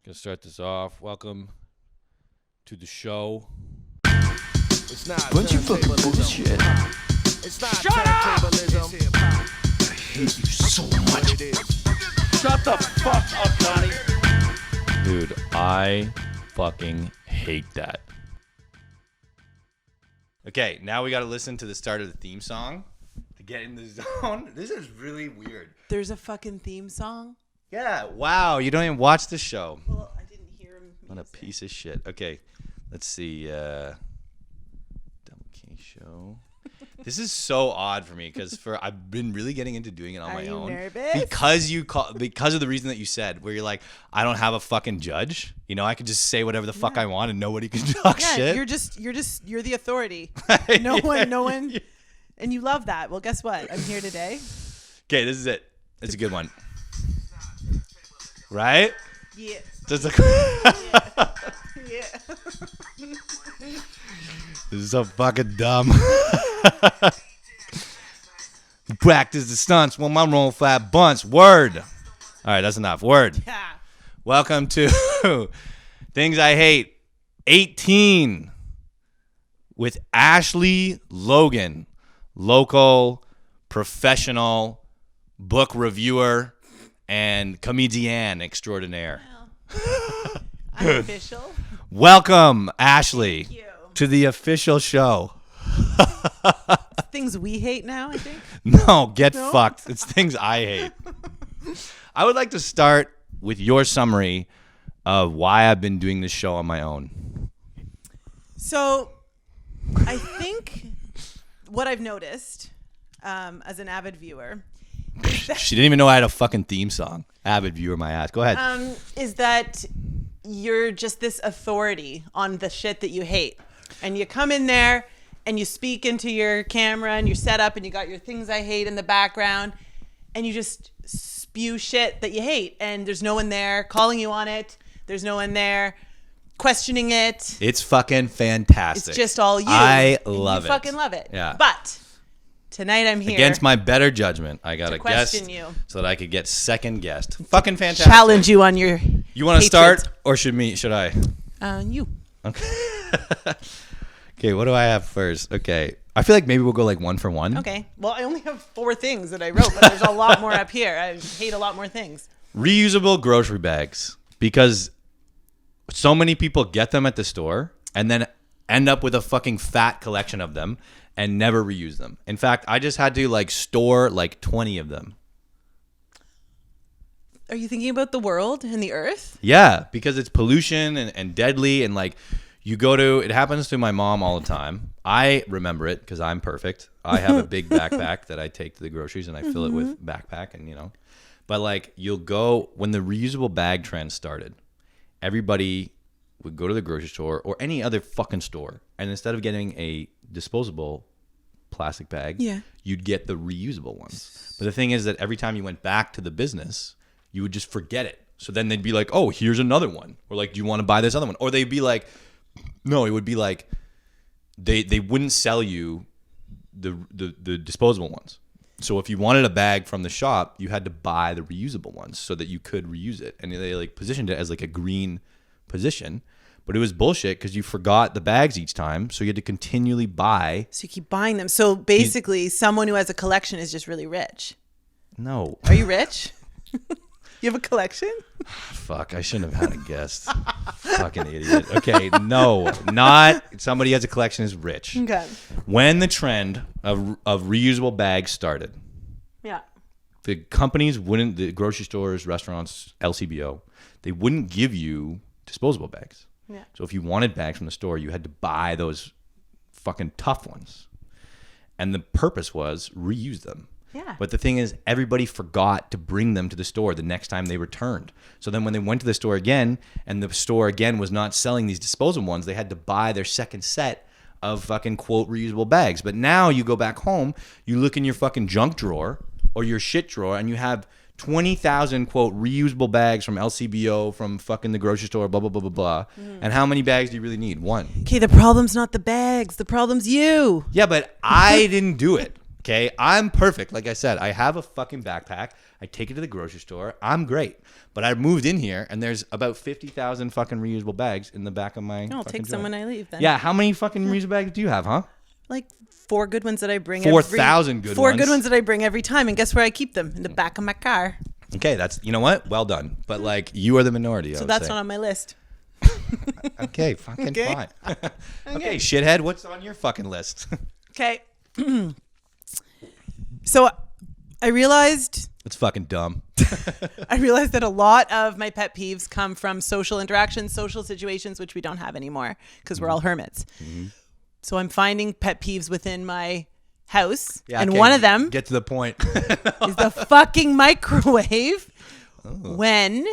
Gonna start this off. Welcome to the show. It's not bunch of fucking bullshit. It's not shut up! I hate you so much. Shut the fuck up, Donnie. Dude, I fucking hate that. Okay, now we gotta listen to the start of the theme song to get in the zone. This is really weird. There's a fucking theme song? Yeah, wow, you don't even watch the show. Well, I didn't hear him. What a piece of shit. Okay, let's see. Double K show. This is so odd for me because I've been really getting into doing it on my own. Nervous? Because of the reason that you said, where you're like, I don't have a fucking judge. You know, I could just say whatever the fuck I want and nobody can talk shit. You're the authority. No one. And you love that. Well, guess what? I'm here today. Okay, this is it. It's a good one. Right? Yeah. Just like Yeah. This is so fucking dumb. Practice the stunts while my roll flat bunts. Word. All right, that's enough. Word. Yeah. Welcome to Things I Hate 18 with Ashley Logan, local professional book reviewer and comedian extraordinaire. Well, I'm official. Welcome, Ashley, Thank you. to the official show. Things we hate now, I think. No, No? fucked. It's things I hate. I would like to start with your summary of why I've been doing this show on my own. So, I think what I've noticed as an avid viewer She didn't even know I had a fucking theme song. Avid viewer, my ass. Go ahead. is that you're just this authority on the shit that you hate. And you come in there and you speak into your camera and you're set up and you got your things I hate in the background and you just spew shit that you hate. And there's no one there calling you on it. There's no one there questioning it. It's fucking fantastic. It's just all you. I And love it. You fucking love it. Yeah. But tonight I'm here. Against my better judgment, I got To a guest question you. so that I could get second guest. Fucking fantastic. challenge you on your You want to hatred. start or should I? You. Okay. Okay, what do I have first? Okay. I feel like maybe we'll go like one for one. Okay. Well, I only have 4 things that I wrote, but there's a lot more up here. I hate a lot more things. Reusable grocery bags, because so many people get them at the store and then end up with a fucking fat collection of them and never reuse them. In fact, I just had to like store like 20 of them. Are you thinking about the world and the earth? Yeah, because it's pollution and deadly, and like it happens to my mom all the time. I remember it because I'm perfect. I have a big backpack that I take to the groceries and I fill it with backpack and but like you'll go, when the reusable bag trend started, everybody would go to the grocery store or any other fucking store, and instead of getting a disposable plastic bag, you'd get the reusable ones. But the thing is that every time you went back to the business, you would just forget it. So then they'd be like, oh, here's another one. Or like, do you want to buy this other one? Or they'd be like, no, it would be like, they wouldn't sell you the disposable ones. So if you wanted a bag from the shop, you had to buy the reusable ones so that you could reuse it. And they like positioned it as like a green position. But it was bullshit because you forgot the bags each time. So you had to continually buy. So you keep buying them. So basically, someone who has a collection is just really rich. No. Are you rich? You have a collection? Fuck, I shouldn't have had a guest. Fucking idiot. Okay, no, not somebody has a collection is rich. Okay. When the trend of reusable bags started, Yeah. the companies wouldn't, the grocery stores, restaurants, LCBO, they wouldn't give you disposable bags. Yeah. So if you wanted bags from the store, you had to buy those fucking tough ones. And the purpose was reuse them. Yeah. But the thing is, everybody forgot to bring them to the store the next time they returned. So then when they went to the store again, and the store again was not selling these disposable ones, they had to buy their second set of fucking quote reusable bags. But now you go back home, you look in your fucking junk drawer or your shit drawer, and you have 20,000 quote reusable bags from LCBO, from fucking the grocery store, blah, blah, blah, blah, blah. And how many bags do you really need? One. Okay, the problem's not the bags. The problem's you. Yeah, but I didn't do it. Okay, I'm perfect. Like I said, I have a fucking backpack. I take it to the grocery store. I'm great. But I moved in here, and there's about 50,000 fucking reusable bags in the back of my. I'll take some when I leave. Then. Yeah, how many fucking reusable bags do you have, huh? Like 4 good ones that I bring. 4,000 good ones. 4 good ones that I bring every time, and guess where I keep them? In the back of my car. Okay, that's you know what? Well done. But like you are the minority. So that's not on my list. Okay, fucking Okay. fine. Okay, shithead, what's on your fucking list? Okay. So I realized It's fucking dumb. that a lot of my pet peeves come from social interactions, social situations, which we don't have anymore because we're all hermits. Mm-hmm. So I'm finding pet peeves within my house. Yeah, and okay, one of them get to the point. is the fucking microwave. When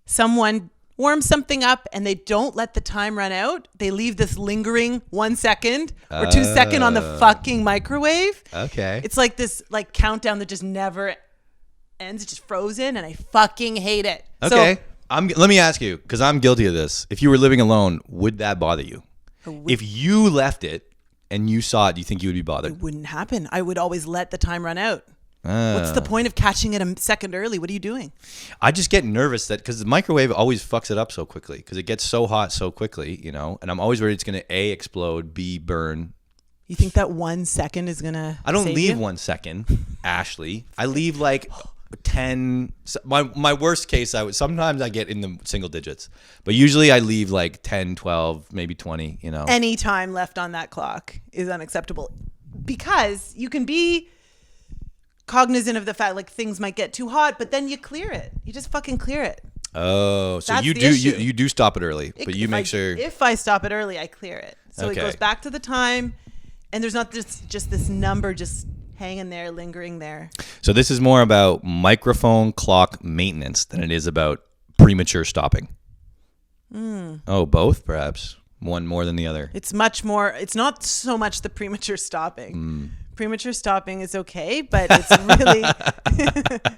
someone warms something up and they don't let the time run out, they leave this lingering 1 second or 2 second on the fucking microwave. Okay. It's like this like countdown that just never ends. It's just frozen and I fucking hate it. Okay. So, Let me ask you, because I'm guilty of this. If you were living alone, would that bother you? If you left it and you saw it, do you think you would be bothered? it wouldn't happen. I would always let the time run out. What's the point of catching it a second early? What are you doing? I just get nervous that because the microwave always fucks it up so quickly because it gets so hot so quickly, you know, and I'm always worried it's going to A, explode, B, burn. You think that 1 second is going to I don't save leave you? 1 second, Ashley. I leave like 10. My worst case, sometimes I get in the single digits, but usually I leave like 10, 12, maybe 20, you know. Any time left on that clock is unacceptable because you can be cognizant of the fact like things might get too hot, but then you clear it. You just fucking clear it. Oh, so That's you the do issue. you do stop it early, but you make sure. If I stop it early, I clear it. So Okay. it goes back to the time, and there's not just this number just hanging there, lingering there. So this is more about microphone clock maintenance than it is about premature stopping. Oh, both perhaps. One more than the other. It's much more. It's not so much the premature stopping. Premature stopping is okay, but it's really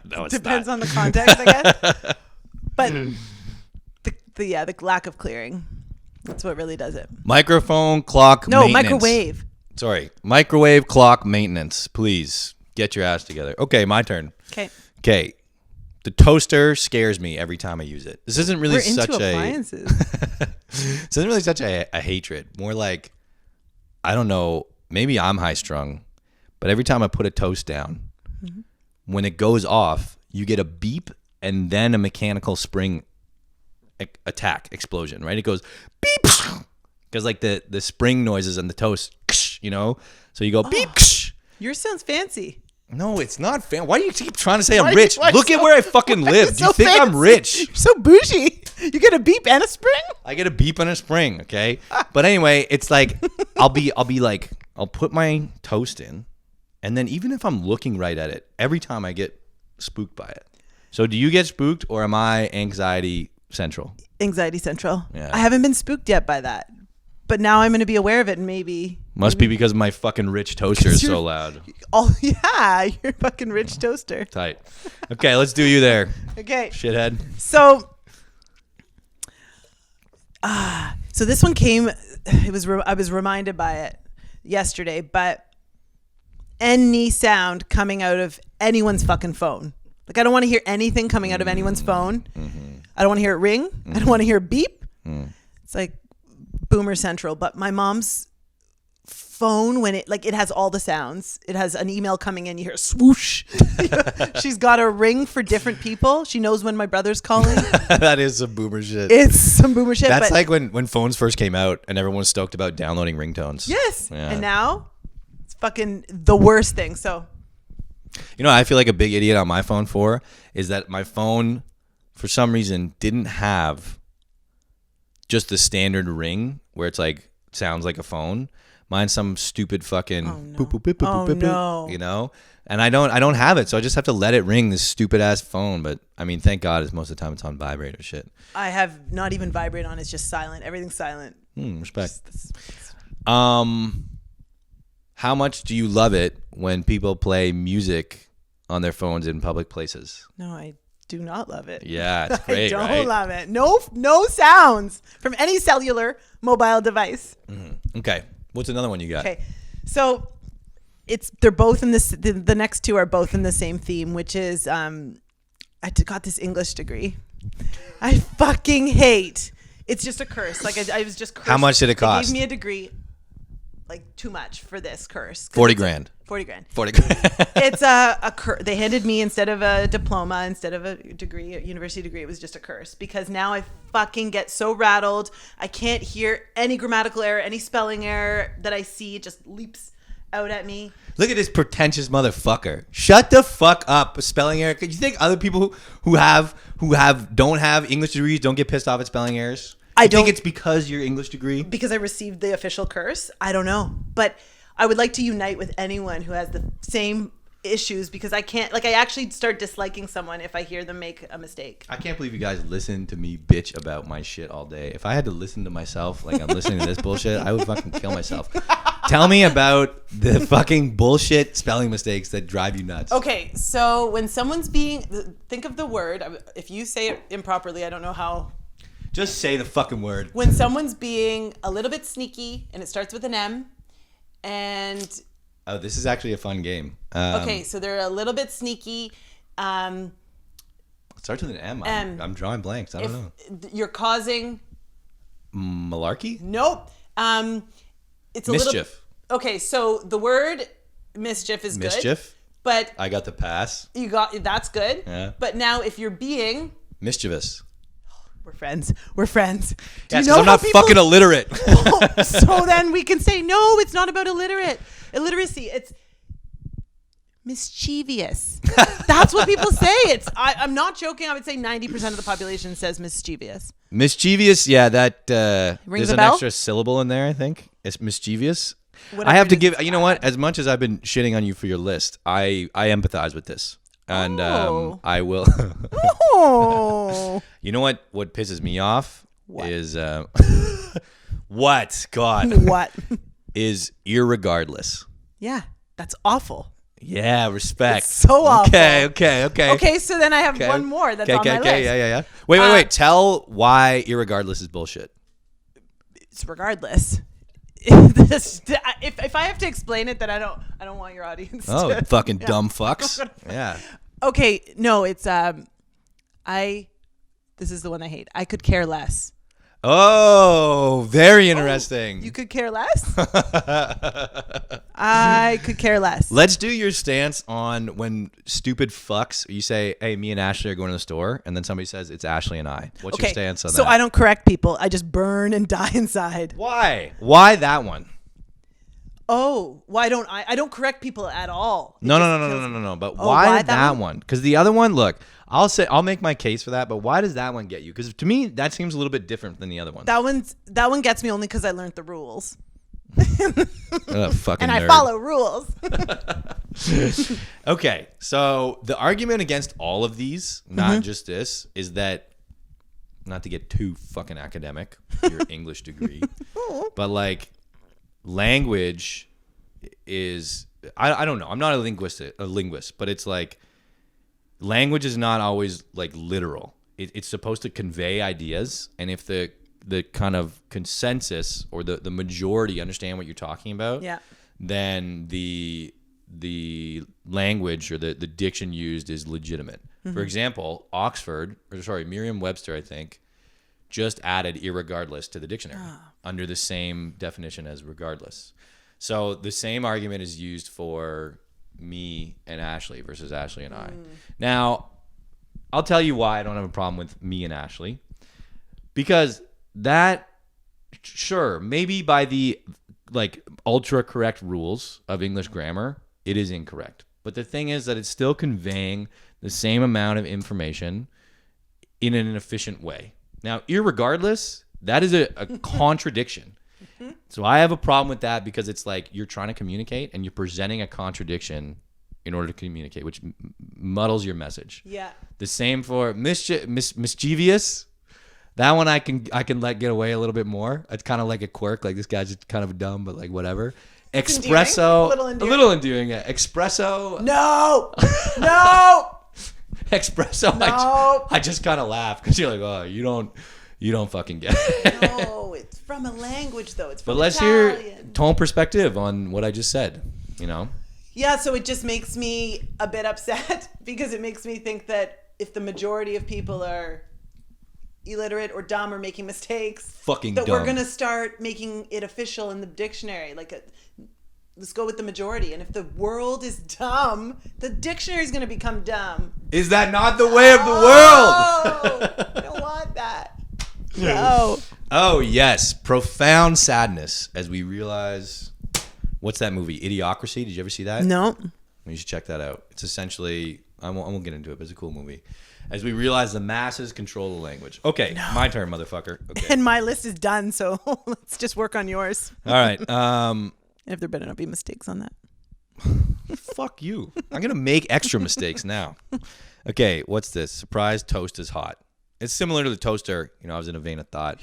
No, it's depends not. on the context, I guess. But the lack of clearing, that's what really does it. Microphone clock No, maintenance. microwave. Sorry. Microwave clock maintenance. Please get your ass together. Okay, my turn. Okay. Okay. The toaster scares me every time I use it. This isn't really We're such into a appliances. this isn't really such a hatred. More like, I don't know, maybe I'm high strung, but every time I put a toast down, when it goes off, you get a beep and then a mechanical spring explosion, right? It goes beep because like the spring noises on the toast, you know? So you go beep. Yours sounds fancy. No, it's not fan. Why do you keep trying to say I'm Why- rich? why Look so- at where I fucking live. Do you So think I'm fancy. rich? You're so bougie. You get a beep and a spring? I get a beep and a spring, okay? But anyway, it's like I'll put my toast in, and then even if I'm looking right at it, every time I get spooked by it. So do you get spooked or am I anxiety central? Anxiety central. Yeah. I haven't been spooked yet by that. But now I'm going to be aware of it and maybe. Must be because my fucking rich toaster is you're- so loud. Oh, yeah. You're a fucking rich toaster. Tight. Okay, let's do you there, Okay. shithead. So this one came, I was reminded by it yesterday, but any sound coming out of anyone's fucking phone. Like, I don't want to hear anything coming out of anyone's phone. I don't want to hear it ring. I don't want to hear it beep. It's like boomer central, but my mom's phone, when it has all the sounds, it has an email coming in, you hear a swoosh. She's got a ring for different people. She knows when my brother's calling. That is some boomer shit. It's some boomer shit. That's but like when phones first came out and everyone was stoked about downloading ringtones. yes. Yeah. And now it's fucking the worst thing. So You know what I feel like a big idiot on my phone for is that my phone, for some reason, didn't have just the standard ring where it's like sounds like a phone. Mine's some stupid fucking boop, boop, boop, boop, Oh, boop, boop, no. you know? And I don't have it, so I just have to let it ring, this stupid ass phone. But I mean, thank God, it's most of the time it's on vibrate or shit. I have not even vibrate on. It's just silent. Everything's silent. Respect. How much do you love it when people play music on their phones in public places? No, I do not love it. Yeah, it's great, I don't right? love it. No sounds from any cellular mobile device. Okay. What's another one you got? Okay. So they're both in this. The next two are both in the same theme, which is I got this English degree. I fucking hate. It's just a curse. Like I was just cursed. How much did it cost? They gave me a degree. Like too much for this curse. 40 grand. 40 grand. 40 grand. It's they handed me, instead of a diploma, instead of a degree, a university degree, it was just a curse, because now I fucking get so rattled. I can't hear any grammatical error, any spelling error that I see. It just leaps out at me. Look at this pretentious motherfucker. Shut the fuck up. A spelling error. Could you think other people who don't have English degrees don't get pissed off at spelling errors? I think it's because your English degree? Because I received the official curse? I don't know. But I would like to unite with anyone who has the same issues, because I can't, like, I actually start disliking someone if I hear them make a mistake. I can't believe you guys listen to me bitch about my shit all day. If I had to listen to myself like I'm listening to this bullshit, I would fucking kill myself. Tell me about the fucking bullshit spelling mistakes that drive you nuts. Okay, so when someone's think of the word, if you say it improperly, I don't know how. Just say the fucking word. When someone's being a little bit sneaky, and it starts with an M, and... Oh, this is actually a fun game. Okay, so they're a little bit sneaky. It starts with an M. I'm drawing blanks. I don't know. You're causing... Malarkey? Nope. It's a mischief. Okay, so the word mischief is good. Mischief? But... I got the pass. That's good. Yeah. But now if you're being... Mischievous. We're friends. We're friends. Yes, because I'm not fucking illiterate. So then we can say, no, it's not about illiteracy. It's mischievous. That's what people say. I'm not joking. I would say 90% of the population says mischievous. Mischievous, yeah, that there's a an bell? extra syllable in there, I think. It's mischievous. Whatever I have to it is, give, it's you know what? As much as I've been shitting on you for your list, I empathize with this. And I will. Oh. You know what pisses me off is what? God. What? Is irregardless. Yeah, that's awful. Yeah, respect. It's so awful. Okay. Okay, so then I have one more that's on my list. Yeah. Wait. Tell why irregardless is bullshit. It's regardless. If I have to explain it, then I don't want your audience. Oh, fucking dumb fucks. Yeah. Okay, no, it's this is the one I hate. I could care less. Oh, very interesting. You could care less? I could care less. Let's do your stance on when stupid fucks, you say, hey, me and Ashley are going to the store, and then somebody says, it's Ashley and I. What's your stance on that? So I don't correct people. I just burn and die inside. Why? Why that one? Oh, why don't I? I don't correct people at all. No. But why that one? Because the other one, look, I'll make my case for that, but why does that one get you? Because to me, that seems a little bit different than the other one. That one gets me only because I learned the rules. Fucking and nerd. I follow rules. Okay, so the argument against all of these, not just this, is that, not to get too fucking academic, your English degree, but like language is, I don't know, I'm not a linguist, but it's like language is not always like literal. It's supposed to convey ideas, and if the kind of consensus or the majority understand what you're talking about, then the language or the diction used is legitimate. For example, Merriam-Webster, I think, just added irregardless to the dictionary under the same definition as regardless. So the same argument is used for me and Ashley versus Ashley and I. Now, I'll tell you why I don't have a problem with me and Ashley. Because that, sure, maybe by the like ultra correct rules of English grammar, it is incorrect. But the thing is that it's still conveying the same amount of information in an efficient way. Now, irregardless, that is a contradiction. So I have a problem with that because it's like you're trying to communicate and you're presenting a contradiction in order to communicate, which muddles your message. Yeah. The same for mischievous. That one I can let get away a little bit more. It's kind of like a quirk, like this guy's just kind of dumb, but like whatever. Espresso, a little endearing. Yeah. Espresso. No. Espresso. No. I just kind of laugh because you're like, oh, you don't fucking get it. No, it's from a language though. It's from But let's Italian. hear tone perspective on what I just said. You know. Yeah, so it just makes me a bit upset because it makes me think that if the majority of people are illiterate or dumb or making mistakes, Fucking that dumb. we're going to start making it official in the dictionary. Let's go with the majority. And if the world is dumb, the dictionary is going to become dumb. Is that not the way of the world? I don't want that. No. Oh, yes. Profound sadness as we realize... What's that movie? Idiocracy? Did you ever see that? No. You should check that out. It's essentially... I won't get into it, but it's a cool movie. As we realize the masses control the language. Okay, my turn, motherfucker. Okay. And my list is done, so let's just work on yours. All right. If there better not be mistakes on that. Fuck you. I'm going to make extra mistakes now. Okay, what's this? Surprise toast is hot. It's similar to the toaster. I was in a vein of thought.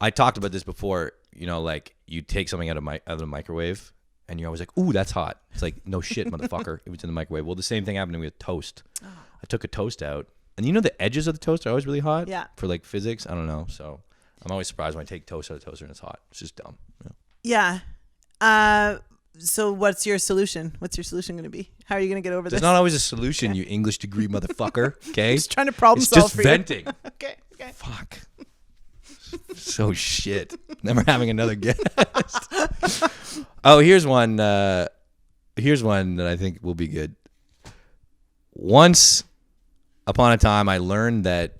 I talked about this before. Like you take something out of the microwave and you're always like, ooh, that's hot. It's like, no shit, motherfucker. It was in the microwave. Well, the same thing happened to me with toast. Oh. I took a toast out. And the edges of the toast are always really hot? Yeah. For like physics? I don't know. So I'm always surprised when I take toast out of the toaster and it's hot. It's just dumb. Yeah. So what's your solution? What's your solution going to be? How are you going to get over this? There's not always a solution, you English degree motherfucker. Okay? Just trying to problem it's solve just for venting. you. Okay. Fuck. So shit. Never having another guest. Oh, here's one. Here's one that I think will be good. Once upon a time, I learned that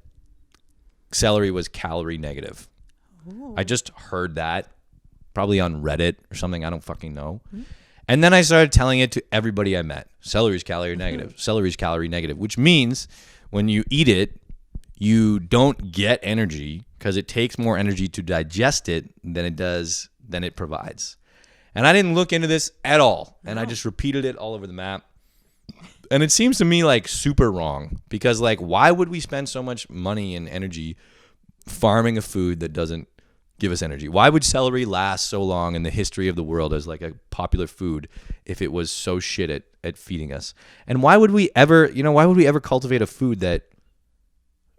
celery was calorie negative. Ooh. I just heard that probably on Reddit or something. I don't fucking know. Mm-hmm. And then I started telling it to everybody I met. Celery's calorie negative. Celery's calorie negative, which means when you eat it, you don't get energy because it takes more energy to digest it than it provides. And I didn't look into this at all. And I just repeated it all over the map. And it seems to me like super wrong because like, why would we spend so much money and energy farming a food that doesn't give us energy? Why would celery last so long in the history of the world as like a popular food if it was so shit at feeding us? And why would we ever cultivate a food that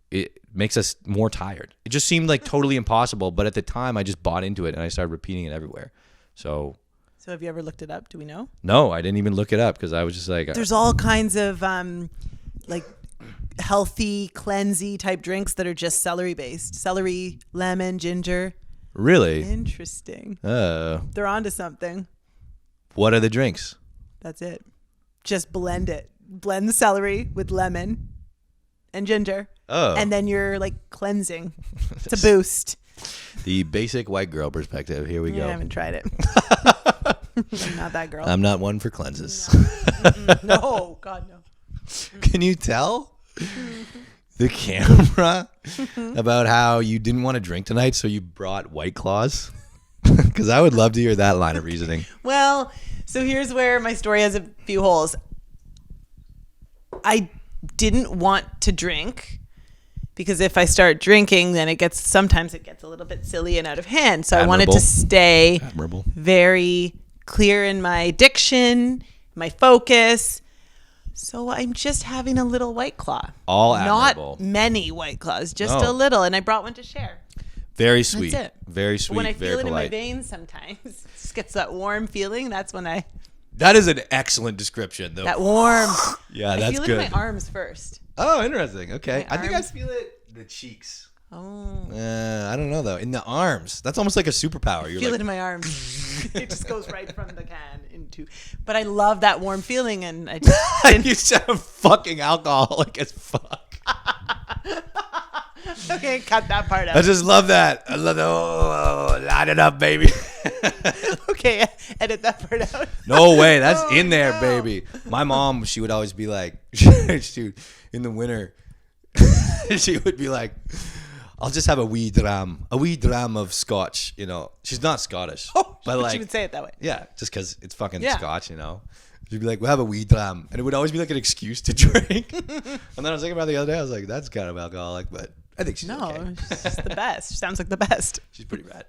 it makes us more tired? It just seemed like totally impossible. But at the time I just bought into it and I started repeating it everywhere. So have you ever looked it up? Do we know? No, I didn't even look it up because I was just like... There's all kinds of like healthy, cleansy type drinks that are just celery based. Celery, lemon, ginger. Really? Interesting. Oh. They're onto something. What are the drinks? That's it. Just blend it. Blend the celery with lemon and ginger. Oh. And then you're like cleansing. It's a boost. The basic white girl perspective. Here we go. I haven't tried it. I'm not that girl. I'm not one for cleanses. No, God, no. Can you tell the camera about how you didn't want to drink tonight, so you brought White Claws? Because I would love to hear that line of reasoning. Well, so here's where my story has a few holes. I didn't want to drink because if I start drinking, then sometimes it gets a little bit silly and out of hand. So I wanted to stay very clear in my diction, my focus. So I'm just having a little White Claw. All admirable. Not many White Claws, just a little. And I brought one to share. Very sweet. That's it. Very sweet. When I very feel it polite. in my veins sometimes, it just gets that warm feeling. That's when That is an excellent description, though. that warm. Yeah, that's good. I feel it in my arms first. Oh, interesting. Okay. My I think I arms. feel it in the cheeks. Oh. I don't know, though. In the arms. That's almost like a superpower. You're Feel like, it in my arms. It just goes right from the can into. But I love that warm feeling, and I just you sound fucking alcoholic as fuck. Okay, cut that part out. I just love that. I love the line it up, baby. Okay, edit that part out. No way, that's in there, no. baby. My mom, she would always be like, dude, in the winter, she would be like, I'll just have a wee dram of scotch, She's not Scottish. Oh, but like, she would say it that way. Yeah, just because it's fucking scotch, She'd be like, we'll have a wee dram. And it would always be like an excuse to drink. And then I was thinking about it the other day, I was like, that's kind of alcoholic, but I think she's okay. She's the best. She sounds like the best. She's pretty rad.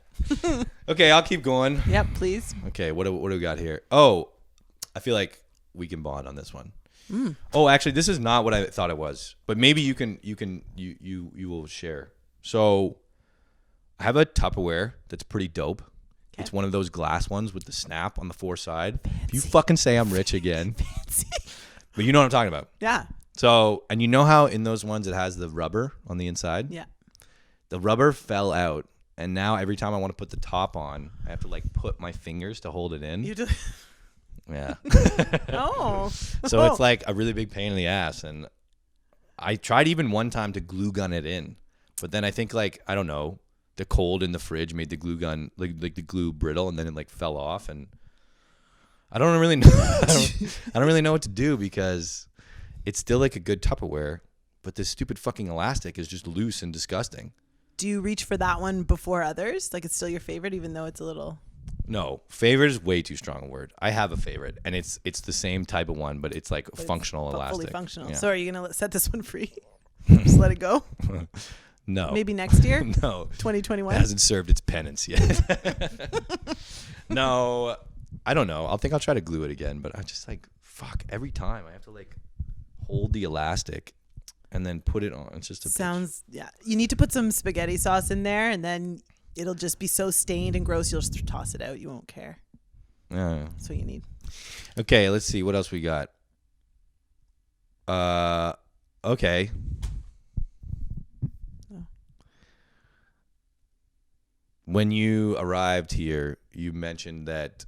Okay, I'll keep going. Yep, please. Okay, what do we got here? Oh, I feel like we can bond on this one. Oh, actually, this is not what I thought it was, but maybe you will share. So, I have a Tupperware that's pretty dope. It's one of those glass ones with the snap on the foreside. If you fucking say I'm rich again. But you know what I'm talking about. Yeah. So, and you know how in those ones it has the rubber on the inside? Yeah. The rubber fell out. And now every time I want to put the top on, I have to like put my fingers to hold it in. You do. Yeah. Oh. So it's like a really big pain in the ass. And I tried even one time to glue gun it in. But then I think like, I don't know, the cold in the fridge made the glue gun, like the glue brittle, and then it like fell off. And I don't really know. I don't really know what to do because it's still like a good Tupperware, but this stupid fucking elastic is just loose and disgusting. Do you reach for that one before others? Like it's still your favorite, even though it's a little. No, favorite is way too strong a word. I have a favorite, and it's the same type of one, but it's like functional elastic. Fully functional. Yeah. So are you gonna set this one free? Just let it go. No. Maybe next year. No. 2021. It hasn't served its penance yet. No, I don't know. I'll try to glue it again, but I just like fuck every time I have to like hold the elastic and then put it on. It's just a Sounds yeah. You need to put some spaghetti sauce in there, and then it'll just be so stained and gross. You'll just toss it out. You won't care. Yeah. That's what you need. Okay, let's see what else we got. Okay. Oh. When you arrived here, you mentioned that.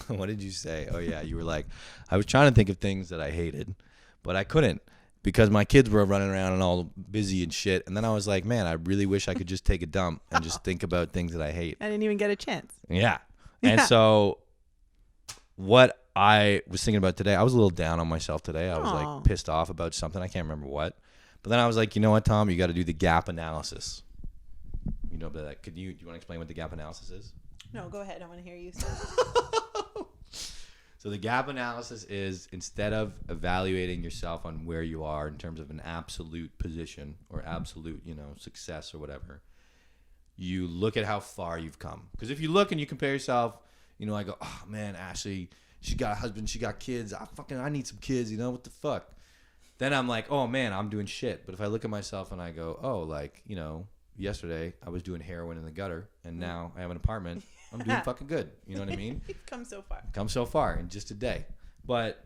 What did you say? Oh yeah, you were like, I was trying to think of things that I hated, but I couldn't because my kids were running around and all busy and shit. And then I was like, man, I really wish I could just take a dump and just think about things that I hate. I didn't even get a chance. Yeah. And so what I was thinking about today, I was a little down on myself today. I was like pissed off about something. I can't remember what. But then I was like, you know what, Tom? You got to do the gap analysis. You know about that? Do you want to explain what the gap analysis is? No, go ahead. I want to hear you. So the gap analysis is instead of evaluating yourself on where you are in terms of an absolute position or absolute, success or whatever, you look at how far you've come. Because if you look and you compare yourself, I go, oh man, Ashley, she got a husband, she got kids. I need some kids, what the fuck? Then I'm like, oh man, I'm doing shit. But if I look at myself and I go, oh, like, yesterday I was doing heroin in the gutter and now I have an apartment. I'm doing fucking good. You know what I mean? You've come so far. Come so far in just a day. But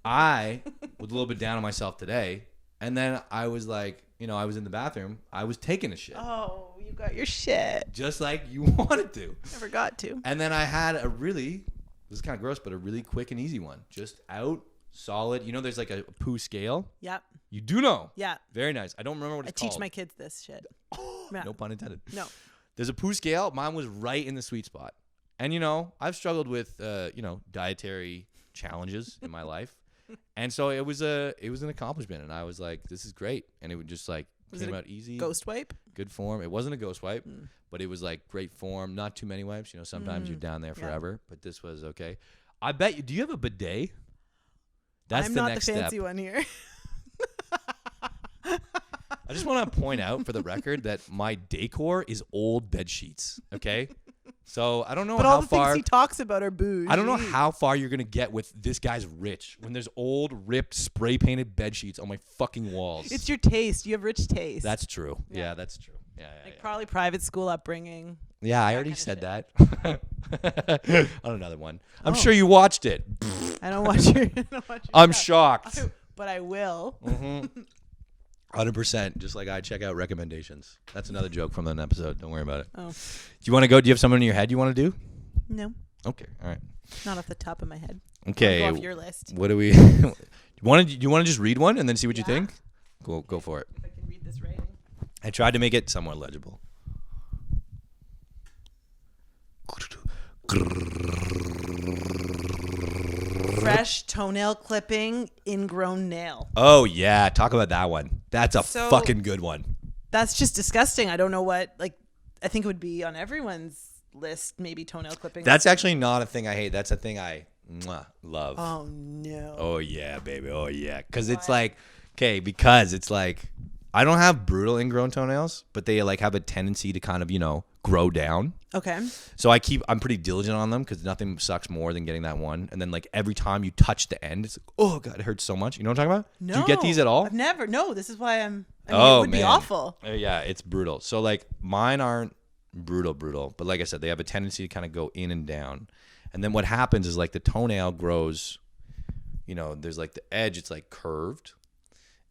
I was a little bit down on myself today. And then I was like, I was in the bathroom. I was taking a shit. Oh, you got your shit. Just like you wanted to. Never got to. And then I had this is kind of gross, but a really quick and easy one. Just out, solid. There's like a poo scale. Yep. You do know. Yeah. Very nice. I don't remember what it's called. I teach my kids this shit. Yeah. No pun intended. No. There's a poo scale. Mine was right in the sweet spot. And, I've struggled with, dietary challenges in my life. And so it was an accomplishment. And I was like, this is great. And it would just like came out easy. Ghost wipe? Good form. It wasn't a ghost wipe, but it was like great form. Not too many wipes. Sometimes you're down there forever. Yeah. But this was okay. I bet you. Do you have a bidet? That's I'm the not next the fancy step. one here. I just want to point out for the record that my decor is old bed sheets. Okay, so I don't know but how all the far things he talks about are bougie. I don't know how far you're gonna get with this guy's rich when there's old, ripped, spray painted bed sheets on my fucking walls. It's your taste. You have rich taste. That's true. Yeah, that's true. Yeah, probably private school upbringing. Yeah, I already said that. On another one. I'm sure you watched it. I don't watch your. I'm shocked. But I will. 100%, just like I check out recommendations. That's another joke from an episode. Don't worry about it. Oh. Do you want to go? Do you have someone in your head you want to do? No. Okay. All right. Not off the top of my head. Okay. Go off your list. What do we? Do you want to just read one and then see what you think? Go for it. If I can read this writing. I tried to make it somewhat legible. Fresh toenail clipping, ingrown nail. Oh yeah, talk about that one. That's a fucking good one. That's just disgusting. I don't know what. I think it would be on everyone's list. Maybe toenail clipping. That's actually not a thing I hate. That's a thing I love. Oh no. Oh yeah, baby. Oh yeah. Because it's like, because it's like, I don't have brutal ingrown toenails, but they like have a tendency to kind of, grow down. Okay. So I'm pretty diligent on them because nothing sucks more than getting that one. And then like every time you touch the end, it's like, oh God, it hurts so much. You know what I'm talking about? No. Do you get these at all? I've never. No, this is why it would be awful. Yeah, it's brutal. So like mine aren't brutal. But like I said, they have a tendency to kind of go in and down. And then what happens is like the toenail grows, you know, there's like the edge, it's like curved.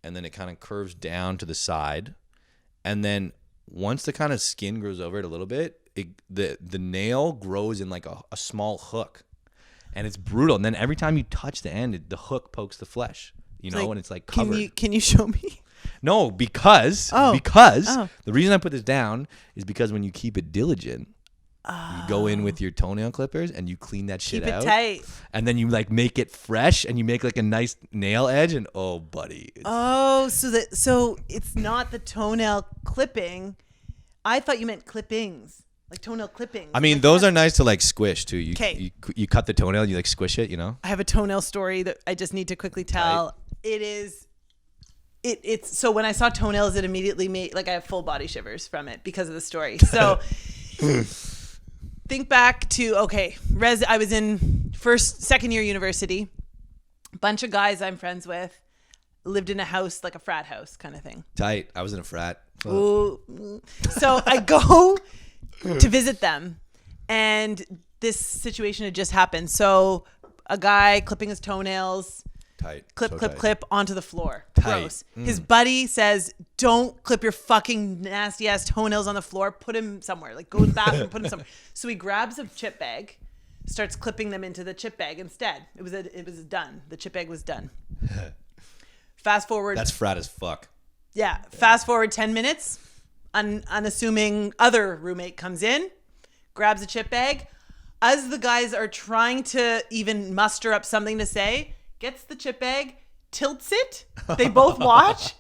And then it kind of curves down to the side. And then once the kind of skin grows over it a little bit, the nail grows in like a small hook. And it's brutal. And then every time you touch the end, the hook pokes the flesh, you know, and it's like covered. Can you show me? No, because the reason I put this down is because when you keep it diligent, you go in with your toenail clippers and you clean that shit out. Keep it tight. And then you like make it fresh and you make like a nice nail edge and oh, buddy. So it's not the toenail clipping. I thought you meant clippings, like toenail clippings. I mean, like those that. are nice to like squish too. You cut the toenail, you like squish it, you know? I have a toenail story that I just need to quickly tell. Tight. It is. It's so when I saw toenails, it immediately made like I have full body shivers from it because of the story. So think back to I was in second year university. Bunch of guys I'm friends with lived in a house like a frat house kind of thing. Tight. I was in a frat. Ooh. So I go to visit them, and this situation had just happened. So a guy clipping his toenails. Tight. Clip onto the floor. Tight. Gross. His buddy says, "Don't clip your fucking nasty ass toenails on the floor. Put him somewhere. Like go to the bathroom, put him somewhere." So he grabs a chip bag, starts clipping them into the chip bag instead. It was done. The chip bag was done. Fast forward. That's frat as fuck. Yeah. Fast forward 10 minutes. Unassuming other roommate comes in, grabs a chip bag. As the guys are trying to even muster up something to say, gets the chip bag, tilts it. They both watch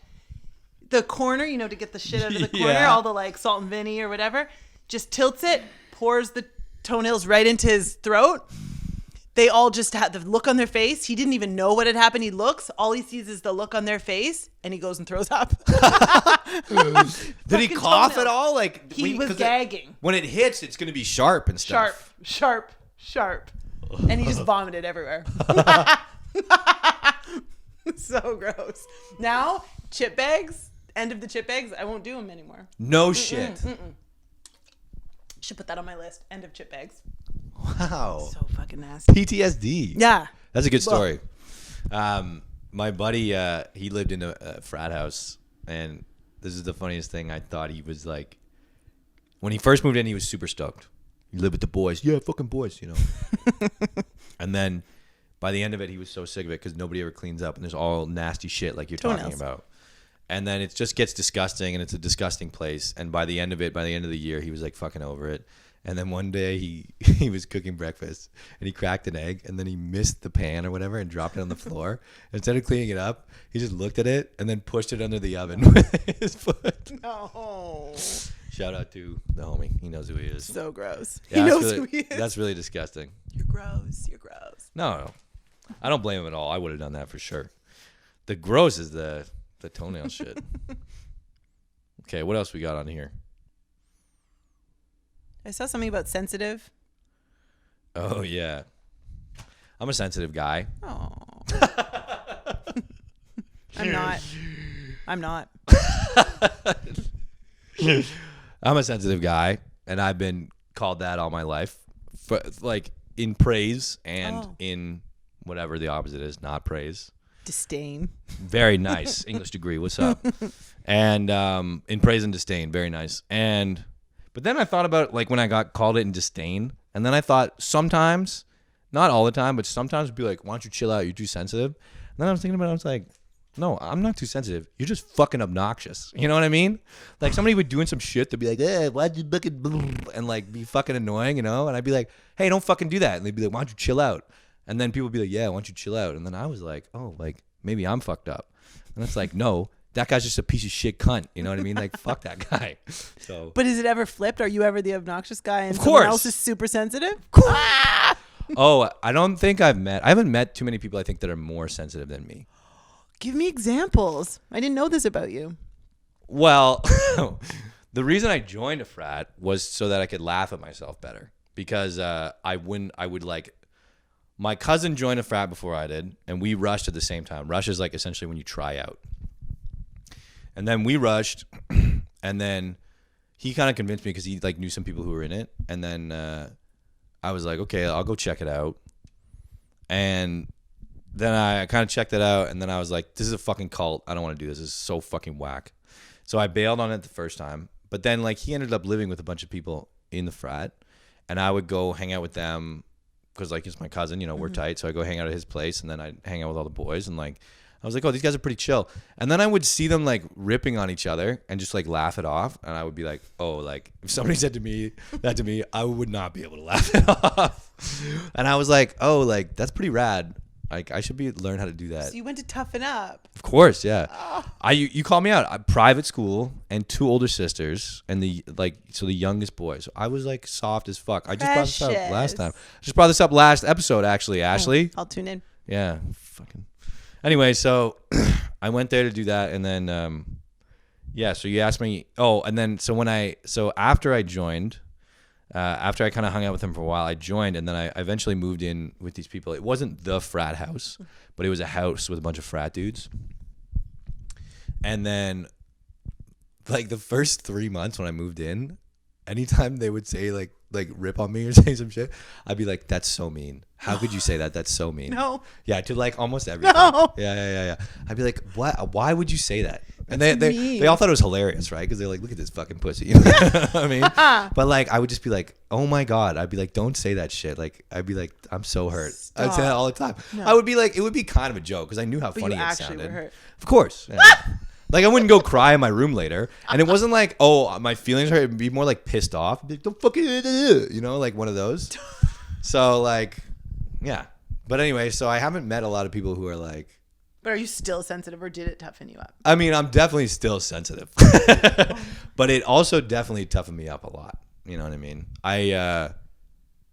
the corner, you know, to get the shit out of the corner, all the like salt and vinny or whatever. Just tilts it, pours the toenails right into his throat. They all just had the look on their face. He didn't even know what had happened. He looks. All he sees is the look on their face, and he goes and throws up. Did he cough at all? Like he was gagging. When it hits, it's going to be sharp and stuff. Sharp. And he just vomited everywhere. So gross. Now, chip bags, end of the chip bags, I won't do them anymore. No shit. Should put that on my list. End of chip bags. Wow. So fucking nasty. PTSD. Yeah. That's a good story. My buddy, he lived in a frat house, and this is the funniest thing. I thought he was like, when he first moved in, he was super stoked. He lived with the boys. Yeah, fucking boys, you know. And then by the end of it, he was so sick of it because nobody ever cleans up, and there's all nasty shit like you're talking about. And then it just gets disgusting, and it's a disgusting place. And by the end of the year, he was like fucking over it. And then one day he was cooking breakfast, and he cracked an egg, and then he missed the pan or whatever and dropped it on the floor. Instead of cleaning it up, he just looked at it and then pushed it under the oven with his foot. No. Shout out to the homie. He knows who he is. So gross. Yeah, he knows who he is. That's really disgusting. You're gross. No. I don't blame him at all. I would have done that for sure. The gross is the toenail shit. Okay, what else we got on here? I saw something about sensitive. Oh, yeah. I'm a sensitive guy. Oh. I'm not. I'm a sensitive guy, and I've been called that all my life. For, like, in praise and in whatever the opposite is, not praise. Disdain. Very nice. English degree. What's up? And in praise and disdain. Very nice. But then I thought about like when I got called it in disdain, and then I thought sometimes, not all the time, but sometimes it'd be like, why don't you chill out? You're too sensitive. And then I was thinking about it. I was like, no, I'm not too sensitive. You're just fucking obnoxious. You know what I mean? Like somebody would doing some shit, they'd be like, hey, why'd you fucking and like be fucking annoying, you know? And I'd be like, hey, don't fucking do that. And they'd be like, why don't you chill out? And then people would be like, yeah, why don't you chill out? And then I was like, oh, like maybe I'm fucked up. And it's like, no. That guy's just a piece of shit cunt. You know what I mean? Like, fuck that guy. So. But is it ever flipped? Are you ever the obnoxious guy and of someone course. else is super sensitive? Ah! Oh, I don't think I haven't met too many people I think that are more sensitive than me. Give me examples. I didn't know this about you. Well, the reason I joined a frat was so that I could laugh at myself better. Because my cousin joined a frat before I did, and we rushed at the same time. Rush is like essentially when you try out. And then we rushed, and then he kind of convinced me because he like knew some people who were in it, and then I was like, okay, I'll go check it out. And then I kind of checked it out, and then I was like, this is a fucking cult. I don't want to do this. This is so fucking whack. So I bailed on it the first time. But then like he ended up living with a bunch of people in the frat, and I would go hang out with them because like he's my cousin, you know, we're tight. So I go hang out at his place, and then I'd hang out with all the boys, and like I was like, oh, these guys are pretty chill. And then I would see them like ripping on each other and just like laugh it off. And I would be like, oh, like if somebody said to me, I would not be able to laugh it off. And I was like, oh, like that's pretty rad. Like I should learn how to do that. So you went to Toughen Up. Of course, yeah. Oh. You called me out. Private school and 2 older sisters and the youngest boy. So I was like soft as fuck. I just brought this up last time. Just brought this up last episode actually, Ashley. I'll tune in. Yeah, fucking. Anyway, so I went there to do that, and then so you asked me. Oh, and then so after I joined. After I kind of hung out with him for a while, I joined, and then I eventually moved in with these people. It wasn't the frat house, but it was a house with a bunch of frat dudes. And then, like the first 3 months when I moved in, anytime they would say like rip on me or say some shit, I'd be like, "That's so mean. How could you say that? That's so mean." No. Yeah, to like almost everything. No. Yeah. I'd be like, "What? Why would you say that?" And they all thought it was hilarious, right? Because they're like, look at this fucking pussy. You know what I mean? But like, I would just be like, oh my God. I'd be like, don't say that shit. Like, I'd be like, I'm so hurt. Stop. I'd say that all the time. No. I would be like, it would be kind of a joke because I knew how funny it sounded. Were hurt. Of course. Yeah. Like, I wouldn't go cry in my room later. And it wasn't like, oh, my feelings hurt. It'd be more like pissed off. Be like, don't fucking, you know, like one of those. So like, yeah. But anyway, so I haven't met a lot of people who are like, but are you still sensitive, or did it toughen you up? I mean, I'm definitely still sensitive, but it also definitely toughened me up a lot. You know what I mean?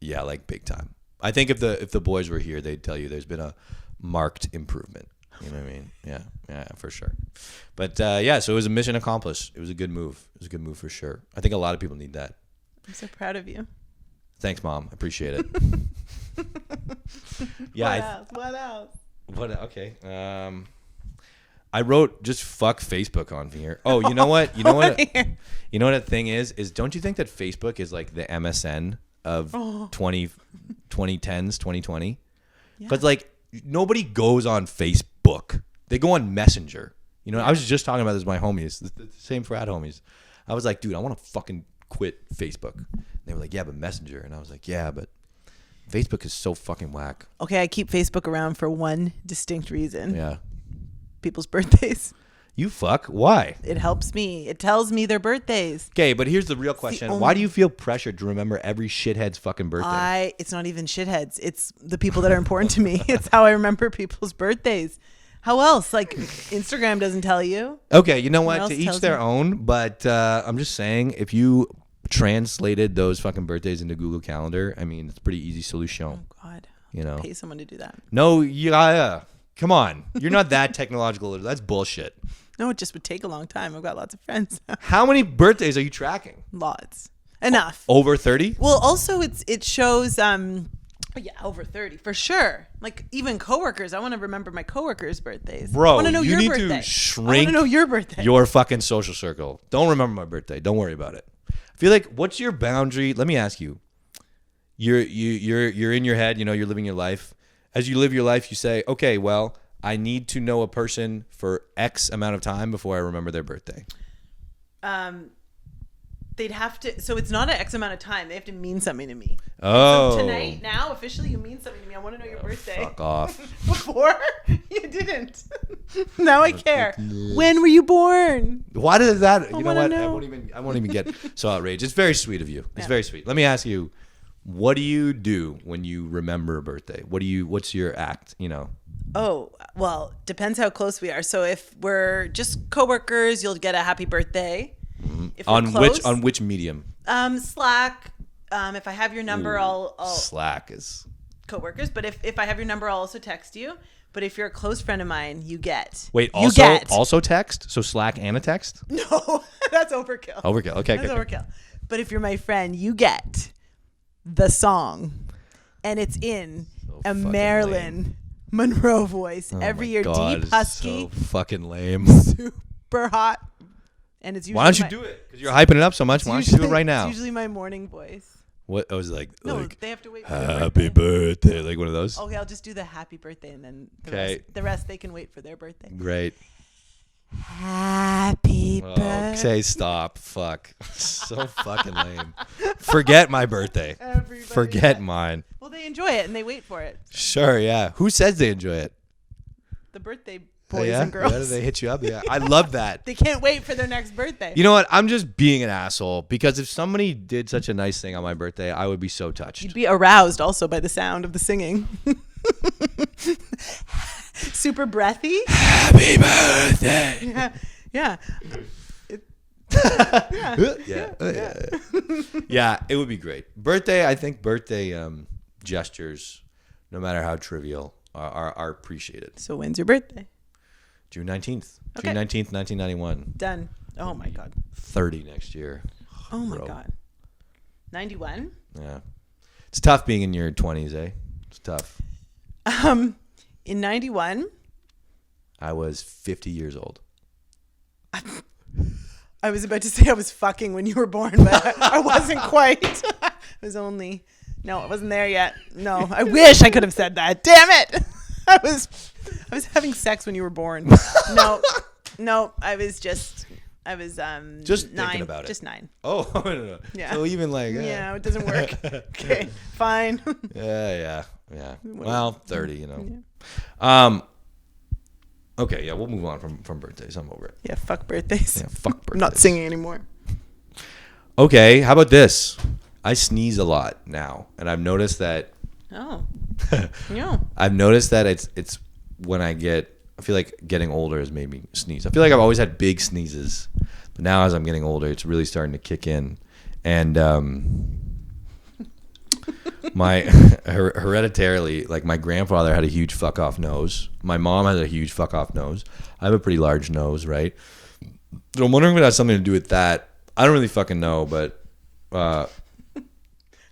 Yeah, like big time. I think if the boys were here, they'd tell you there's been a marked improvement. You know what I mean? Yeah, for sure. But yeah, so it was a mission accomplished. It was a good move. It was a good move for sure. I think a lot of people need that. I'm so proud of you. Thanks, Mom. I appreciate it. Yeah. What else? Okay. I wrote just fuck Facebook on here. Oh, you know what? You know what? You know what the thing is don't you think that Facebook is like the MSN of 2010s, 2020? Because like nobody goes on Facebook. They go on Messenger. You know, I was just talking about this with my homies, the same frat homies. I was like, dude, I want to fucking quit Facebook. And they were like, yeah, but Messenger. And I was like, yeah, but Facebook is so fucking whack. Okay, I keep Facebook around for one distinct reason. Yeah. People's birthdays. You fuck? Why? It helps me. It tells me their birthdays. Okay, but here's the real question. Why do you feel pressured to remember every shithead's fucking birthday? It's not even shitheads. It's the people that are important to me. It's how I remember people's birthdays. How else? Like, Instagram doesn't tell you. Okay, you know what? To each their own, but I'm just saying, if you translated those fucking birthdays into Google Calendar, I mean, it's a pretty easy solution. Oh God, you know, pay someone to do that. No, yeah, come on, you're not that technological. That's bullshit. No, it just would take a long time. I've got lots of friends. How many birthdays are you tracking? Lots, enough. Over 30? Well, also it shows. Yeah, over 30 for sure. Like even coworkers, I want to remember my coworkers' birthdays. Bro, I want to know you your need birthday. to shrink. I want to know your birthday. Your fucking social circle. Don't remember my birthday. Don't worry about it. I feel like, what's your boundary? Let me ask you. You're in your head. You know, you're living your life. As you live your life, you say, okay, well, I need to know a person for X amount of time before I remember their birthday. They'd have to. So it's not an X amount of time. They have to mean something to me. Oh. So tonight, now, officially, you mean something to me. I want to know your birthday. Fuck off. Before, you didn't. Now I care. When were you born? Why does that? You know what? Know. I won't even get so outraged. It's very sweet of you. It's very sweet. Let me ask you, what do you do when you remember a birthday? What's your act? You know. Oh, well, depends how close we are. So if we're just coworkers, you'll get a happy birthday. Mm-hmm. If we're close, on which medium? Slack. If I have your number, I'll Slack is coworkers. But if I have your number, I'll also text you. But if you're a close friend of mine, you get. Wait, also text? So Slack and a text? No, that's overkill. Overkill. Okay. That's overkill. But if you're my friend, you get the song, and it's in a Marilyn Monroe voice every year. God, Deep husky, so fucking lame. super hot And it's usually Why don't you do it? Because you're hyping it up so much. Why don't you do it right now? It's usually my morning voice. What I was like, No, like they have to wait for their happy birthday, like one of those. Okay, I'll just do the happy birthday, and then Okay. the rest they can wait for their birthday. Great. Happy birthday. Okay, stop. Fuck. So fucking lame. Forget my birthday. Everybody Forget does. mine. Well, they enjoy it and they wait for it. Sure, yeah. Who says they enjoy it? The birthday boys yeah? and girls. Yeah, they hit you up? Yeah. I love that. They can't wait for their next birthday. You know what? I'm just being an asshole because if somebody did such a nice thing on my birthday, I would be so touched. You'd be aroused also by the sound of the singing. Super breathy. Happy birthday. Yeah. Yeah. Yeah, it would be great. Birthday, I think birthday gestures, no matter how trivial, are appreciated. So when's your birthday? June 19th. Okay. June 19th, 1991. Done. Oh my God. 30 next year. Oh my Bro. God. 91? Yeah. It's tough being in your 20s, eh? It's tough. In 91, I was 50 years old. I was about to say I was fucking when you were born, but I wasn't quite. I was only, no, I wasn't there yet. No, I wish I could have said that. Damn it. I was having sex when you were born. No, I was just 9. thinking about it. Just 9. Oh, no. Yeah. So even like, Yeah, it doesn't work. Okay, fine. Yeah. Well, 30, you know. Okay, yeah, we'll move on from birthdays. I'm over it. Yeah, fuck birthdays. Yeah, fuck birthdays. I'm not singing anymore. Okay, how about this? I sneeze a lot now, and I've noticed that. Oh. Yeah. I've noticed that it's when I feel like getting older has made me sneeze. I feel like I've always had big sneezes, but now as I'm getting older, it's really starting to kick in. And my hereditarily, like my grandfather had a huge fuck off nose. My mom has a huge fuck off nose. I have a pretty large nose, right? So I'm wondering if it has something to do with that. I don't really fucking know, but A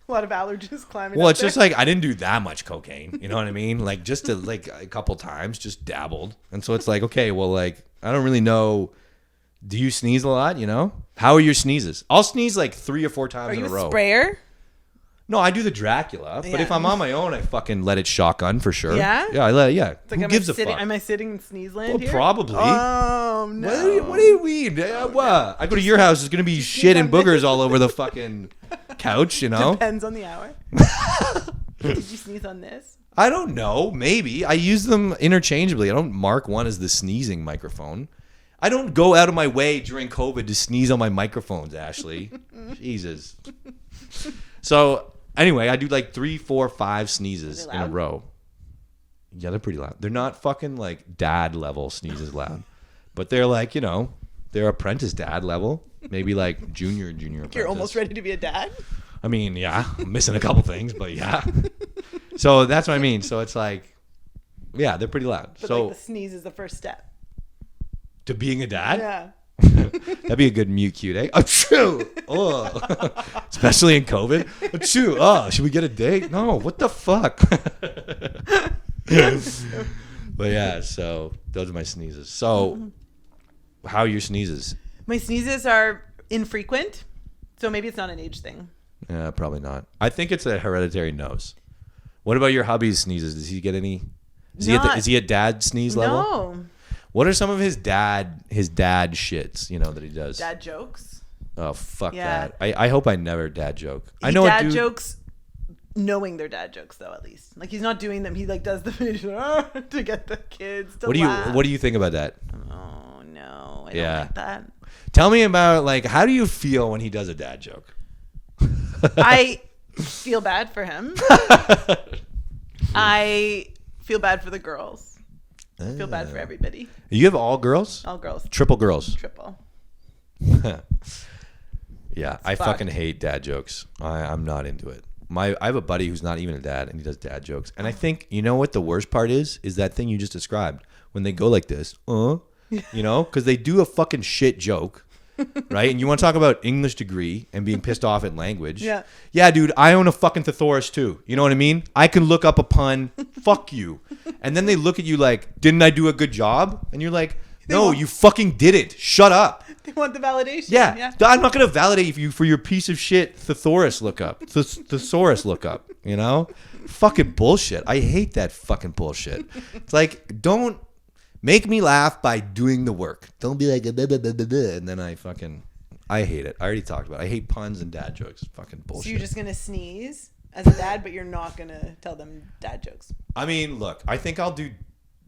lot of allergies climbing. well, up it's there. just like I didn't do that much cocaine. You know what I mean? Like just to like a couple times, just dabbled. And so it's like, okay, well, like I don't really know. Do you sneeze a lot? You know? How are your sneezes? I'll sneeze like 3 or 4 times Are in you a a row. sprayer? No, I do the Dracula. But Yeah. if I'm on my own, I fucking let it shotgun for sure. Yeah? Yeah, I let it. Yeah. It's like, Who gives a fuck? Am I sitting in sneeze land Well, here? probably. Oh, no. What do you mean? What? I go to your house, there's gonna be shit and boogers all over the fucking couch. You know? Depends on the hour. Did you sneeze on this? I don't know. Maybe I use them interchangeably. I don't mark one as the sneezing microphone. I don't go out of my way during COVID to sneeze on my microphones, Ashley. Jesus. So anyway, I do like 3, 4, 5 sneezes Are they in a loud? row. Yeah, they're pretty loud. They're not fucking like dad level sneezes loud, but they're like, you know, they're apprentice dad level. Maybe like junior apprentice. You're almost ready to be a dad? I mean, yeah, I'm missing a couple things, but yeah. So that's what I mean. So it's like, yeah, they're pretty loud. But So like the sneeze is the first step. to being a dad, Yeah. that'd be a good mute cute, eh? Achoo! Oh. Especially in COVID. Achoo! Oh, should we get a date? No. What the fuck? But yeah, so those are my sneezes. So, how are your sneezes? My sneezes are infrequent, so maybe it's not an age thing. Yeah, probably not. I think it's a hereditary nose. What about your hubby's sneezes? Does he get any? Is he at dad sneeze level? No. What are some of his dad shits, you know, that he does? Dad jokes. Oh, fuck Yeah. that. I hope I never dad joke. I He know a dad dude. jokes knowing they're dad jokes though, at least. Like he's not doing them. He like does the to get the kids to laugh. What do you think about that? Oh no. I Yeah. don't like that. Tell me about like how do you feel when he does a dad joke? I feel bad for him. I feel bad for the girls. I feel bad for everybody. You have all girls? All girls. Triple girls. Triple. Yeah, I fucked. fucking hate dad jokes. I'm not into it. I have a buddy who's not even a dad, and he does dad jokes. And I think, you know what the worst part is that thing you just described. When they go like this, you know, because they do a fucking shit joke, right? And you want to talk about English degree and being pissed off at language. Yeah. Yeah, dude, I own a fucking thesaurus too. You know what I mean? I can look up a pun. Fuck you. And then they look at you like, didn't I do a good job? And you're like, no, you fucking didn't. Shut up. They want the validation. Yeah. I'm not going to validate you for your piece of shit thesaurus lookup. Thesaurus lookup, you know? Fucking bullshit. I hate that fucking bullshit. It's like, don't make me laugh by doing the work. Don't be like, blah, blah, blah, blah, blah, and then I hate it. I already talked about it. I hate puns and dad jokes. Fucking bullshit. So you're just going to sneeze as a dad, but you're not going to tell them dad jokes. I mean, look, I think I'll do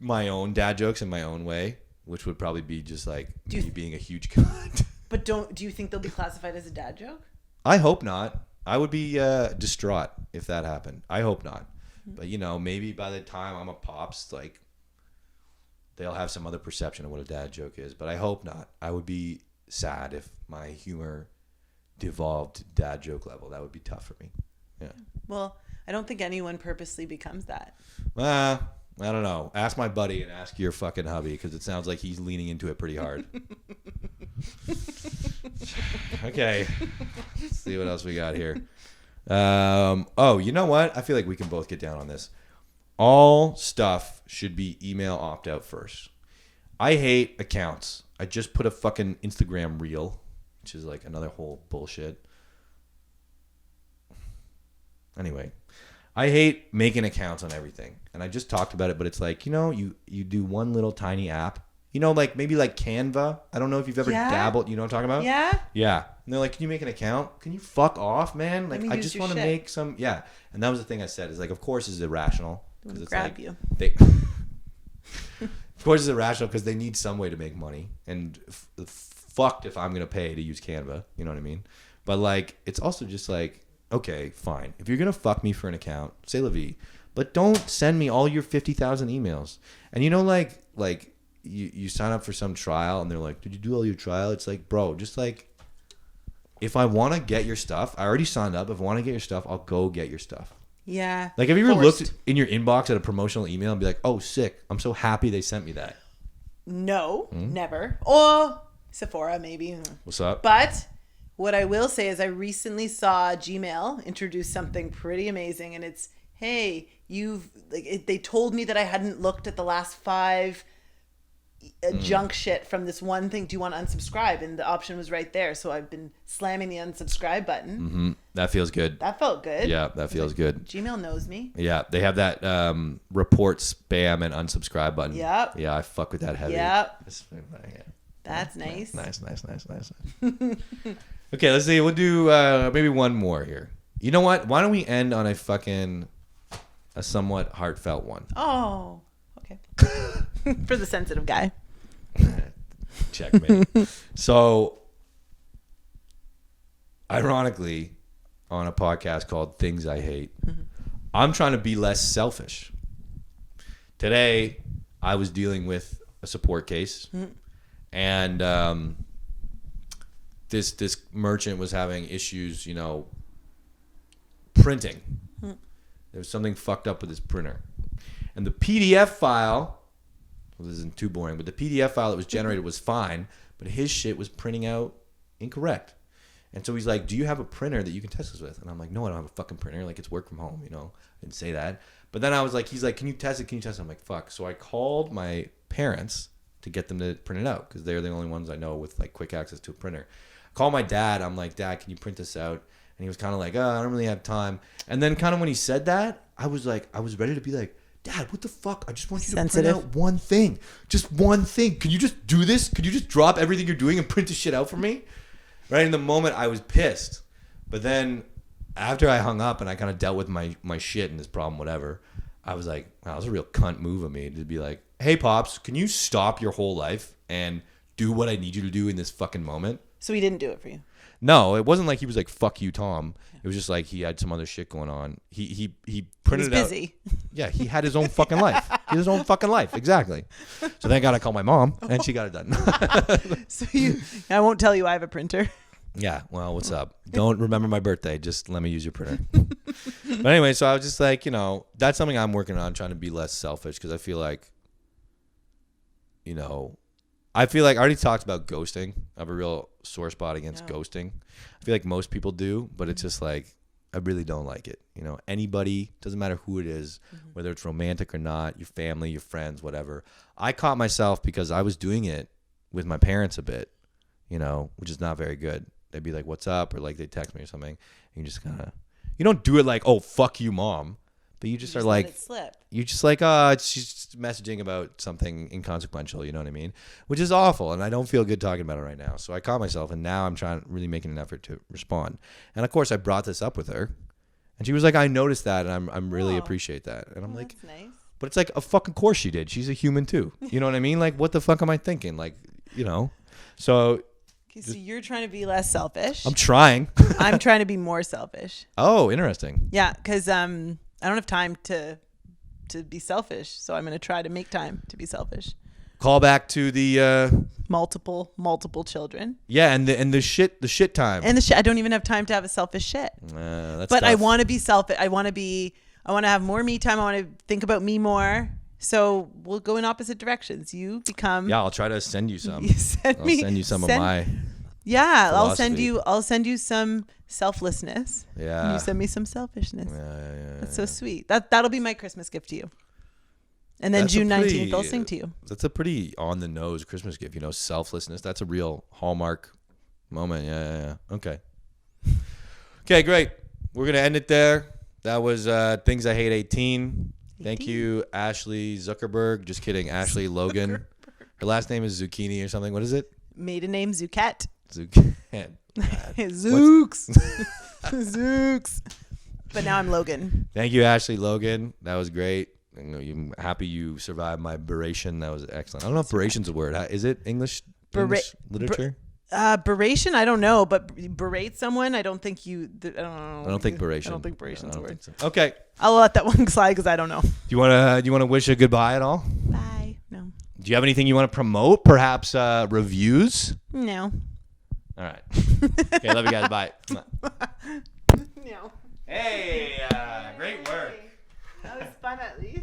my own dad jokes in my own way, which would probably be just like me being a huge cunt. But do you think they'll be classified as a dad joke? I hope not. I would be distraught if that happened. I hope not. But, maybe by the time I'm a pops, like, they'll have some other perception of what a dad joke is. But I hope not. I would be sad if my humor devolved to dad joke level. That would be tough for me. Yeah. Well, I don't think anyone purposely becomes that. I don't know. Ask my buddy and ask your fucking hubby, because it sounds like he's leaning into it pretty hard. Okay. Let's see what else we got here. You know what? I feel like we can both get down on this. All stuff should be email opt-out first. I hate accounts. I just put a fucking Instagram reel, which is like another whole bullshit. Anyway, I hate making accounts on everything. And I just talked about it, but it's like, you do one little tiny app. Like maybe like Canva. I don't know if you've ever dabbled. You know what I'm talking about? Yeah. Yeah. And they're like, can you make an account? Can you fuck off, man? Like, I just want to make some. Yeah. And that was the thing I said is like, of course, it's irrational. Because it's grab like, you. Of course, it's irrational because they need some way to make money. And fucked if I'm going to pay to use Canva. You know what I mean? But like, it's also just like, okay, fine. If you're going to fuck me for an account, say la vie. But don't send me all your 50,000 emails. And like you sign up for some trial and they're like, did you do all your trial? It's like, bro, just like, if I want to get your stuff, I already signed up. If I want to get your stuff, I'll go get your stuff. Yeah. Like, have you ever looked in your inbox at a promotional email and be like, oh, sick. I'm so happy they sent me that. No, never. Or Sephora, maybe. What's up? But what I will say is I recently saw Gmail introduce something pretty amazing. And it's, hey, they told me that I hadn't looked at the last 5 junk shit from this one thing. Do you want to unsubscribe? And the option was right there. So I've been slamming the unsubscribe button. Mm-hmm. That feels good. That felt good. Yeah, that feels good. Gmail knows me. Yeah, they have that report spam and unsubscribe button. Yep. Yeah, I fuck with that heavy. Yep. Yeah. That's nice. Nice. Okay, let's see. We'll do maybe one more here. You know what? Why don't we end on a somewhat heartfelt one? Oh, okay. For the sensitive guy. Checkmate. So, ironically, on a podcast called Things I Hate, I'm trying to be less selfish. Today, I was dealing with a support case, and this merchant was having issues, printing. There was something fucked up with his printer. And the PDF file, well, this isn't too boring, but the PDF file that was generated was fine, but his shit was printing out incorrect. And so he's like, do you have a printer that you can test this with? And I'm like, no, I don't have a fucking printer. Like, it's work from home, I didn't say that. But then I was like, he's like, can you test it? I'm like, fuck. So I called my parents to get them to print it out because they're the only ones I know with like quick access to a printer. I called my dad. I'm like, Dad, can you print this out? And he was kind of like, I don't really have time. And then kind of when he said that, I was ready to be like, Dad, what the fuck? I just want you to print out one thing. Just one thing. Can you just do this? Could you just drop everything you're doing and print this shit out for me? Right in the moment, I was pissed. But then after I hung up and I kind of dealt with my shit and this problem, whatever, I was like, wow, that was a real cunt move of me to be like, hey, Pops, can you stop your whole life and do what I need you to do in this fucking moment? So he didn't do it for you? No, it wasn't like he was like, fuck you, Tom. It was just like he had some other shit going on. He printed it out. He was busy. Yeah, he had his own fucking life. He had his own fucking life. Exactly. So thank God I called my mom and she got it done. So I won't tell you I have a printer. Yeah, well, what's up? Don't remember my birthday. Just let me use your printer. But anyway, so I was just like, that's something I'm working on, trying to be less selfish because I feel like, I already talked about ghosting. I have a real sore spot against ghosting. I feel like most people do, but it's just like, I really don't like it. Anybody, doesn't matter who it is, whether it's romantic or not, your family, your friends, whatever. I caught myself because I was doing it with my parents a bit. which is not very good. They'd be like, what's up? Or like they text me or something. And you just kind of, you don't do it like, oh, fuck you, mom. But you just are like, let it slip. You just like, she's just messaging about something inconsequential, you know what I mean? Which is awful. And I don't feel good talking about it right now. So I caught myself, and now I'm really making an effort to respond. And of course I brought this up with her, and she was like, I noticed that. And I'm really appreciate that. And I'm like, that's nice. But it's like, a fucking course she did. She's a human too. You know what I mean? Like, what the fuck am I thinking? Like, so. Okay, so you're trying to be less selfish. I'm trying. I'm trying to be more selfish. Oh, interesting. Yeah, because I don't have time to be selfish, so I'm going to try to make time to be selfish. Call back to the multiple children. Yeah, and the shit time. And I don't even have time to have a selfish shit. That's but tough. I want to be selfish. I want to have more me time. I want to think about me more. So we'll go in opposite directions. You become. Yeah, I'll try to send you some. I'll send you some of my. Yeah, philosophy. I'll send you some selflessness. Yeah. And you send me some selfishness. Yeah. That's so sweet. That'll be my Christmas gift to you. And then June 19th, I'll sing to you. That's a pretty on the nose Christmas gift. Selflessness. That's a real hallmark moment. Yeah. Okay. Okay, great. We're gonna end it there. That was Things I Hate 18. Thank you, Ashley Zuckerberg. Just kidding, Ashley Logan. Her last name is Zucchini or something. What is it? Maiden name Zucchett. Zucchini. Zooks. Zooks. But now I'm Logan. Thank you, Ashley Logan. That was great. I'm happy you survived my beration. That was excellent. I don't know if beration's a word. Is it English literature? Beration, I don't know, but berate someone, I don't think you. I don't think beration. I don't think beration's a word. So. Okay, I'll let that one slide because I don't know. Do you want to wish a goodbye at all? Bye. No. Do you have anything you want to promote? Perhaps reviews? No. All right. Okay, love you guys. Bye. No. Hey, great work. That was fun at least.